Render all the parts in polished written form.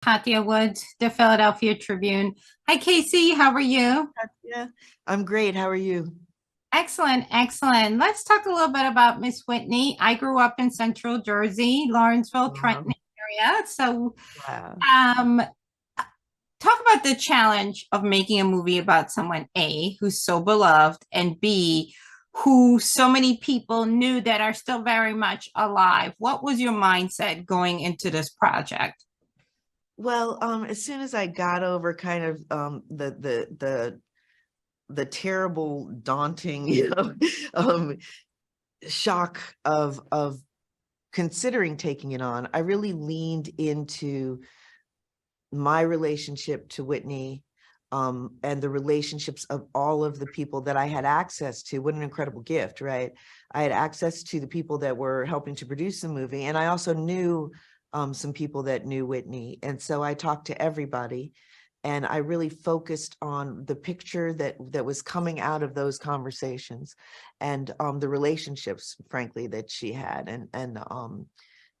Katia Woods, the Philadelphia Tribune. Hi, Casey. How are you? Yeah, I'm great. How are you? Excellent, excellent. Let's talk a little bit about Miss Whitney. I grew up in Central Jersey, Lawrenceville, Trenton Wow. area. So, Wow. um, talk about the challenge of making a movie about someone A, who's so beloved, and B, who so many people knew that are still very much alive. What was your mindset going into this project? Well, as soon as I got over kind of the terrible, daunting, shock of considering taking it on, I really leaned into my relationship to Whitney, and the relationships of all of the people that I had access to. What an incredible gift, right? I had access to the people that were helping to produce the movie, and I also knew some people that knew Whitney. And so I talked to everybody, and I really focused on the picture that was coming out of those conversations, and the relationships, frankly, that she had. And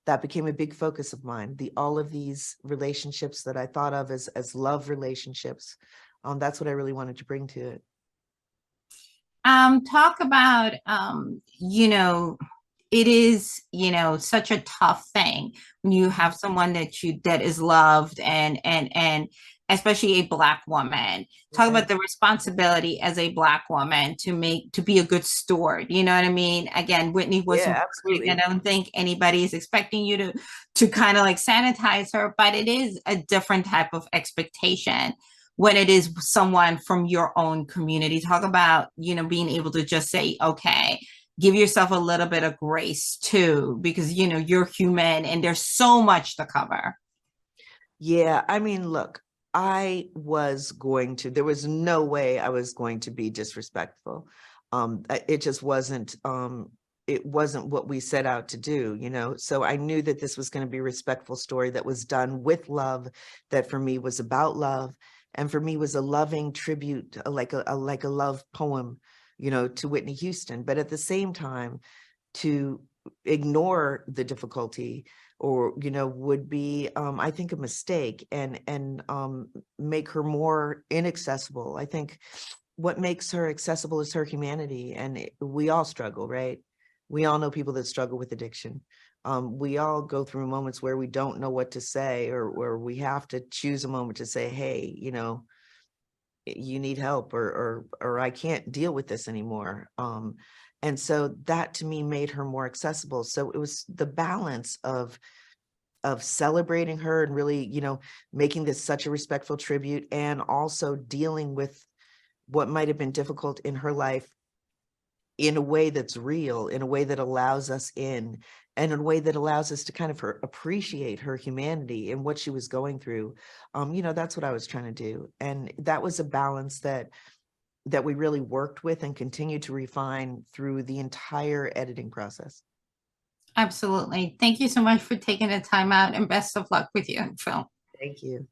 that became a big focus of mine. All of these relationships that I thought of as love relationships. That's what I really wanted to bring to it. Talk about, it is, such a tough thing when you have someone that is loved and especially a Black woman. Talk about Right. the responsibility as a Black woman to be a good steward. You know what I mean? Again, Whitney wasn't Yeah, perfect. I absolutely. don't think anybody is expecting you to kind of like sanitize her, but it is a different type of expectation when it is someone from your own community. Talk about, being able to just say, okay, give yourself a little bit of grace too, because, you're human and there's so much to cover. Yeah, I mean, look, there was no way I was going to be disrespectful. It just it wasn't what we set out to do. So I knew that this was going to be a respectful story that was done with love, that for me was about love, and for me was a loving tribute, like a love poem, to Whitney Houston. But at the same time, to ignore the difficulty, or would be, I think, a mistake, and make her more inaccessible. I think what makes her accessible is her humanity, and we all struggle, right? We all know people that struggle with addiction. We all go through moments where we don't know what to say, or we have to choose a moment to say, hey, you need help, or I can't deal with this anymore. And so that to me made her more accessible. So it was the balance of celebrating her and really, making this such a respectful tribute, and also dealing with what might have been difficult in her life in a way that's real, in a way that allows us in, and in a way that allows us to kind of appreciate her humanity and what she was going through. That's what I was trying to do. And that was a balance that we really worked with and continue to refine through the entire editing process. Absolutely. Thank you so much for taking the time out and best of luck with your film. Thank you.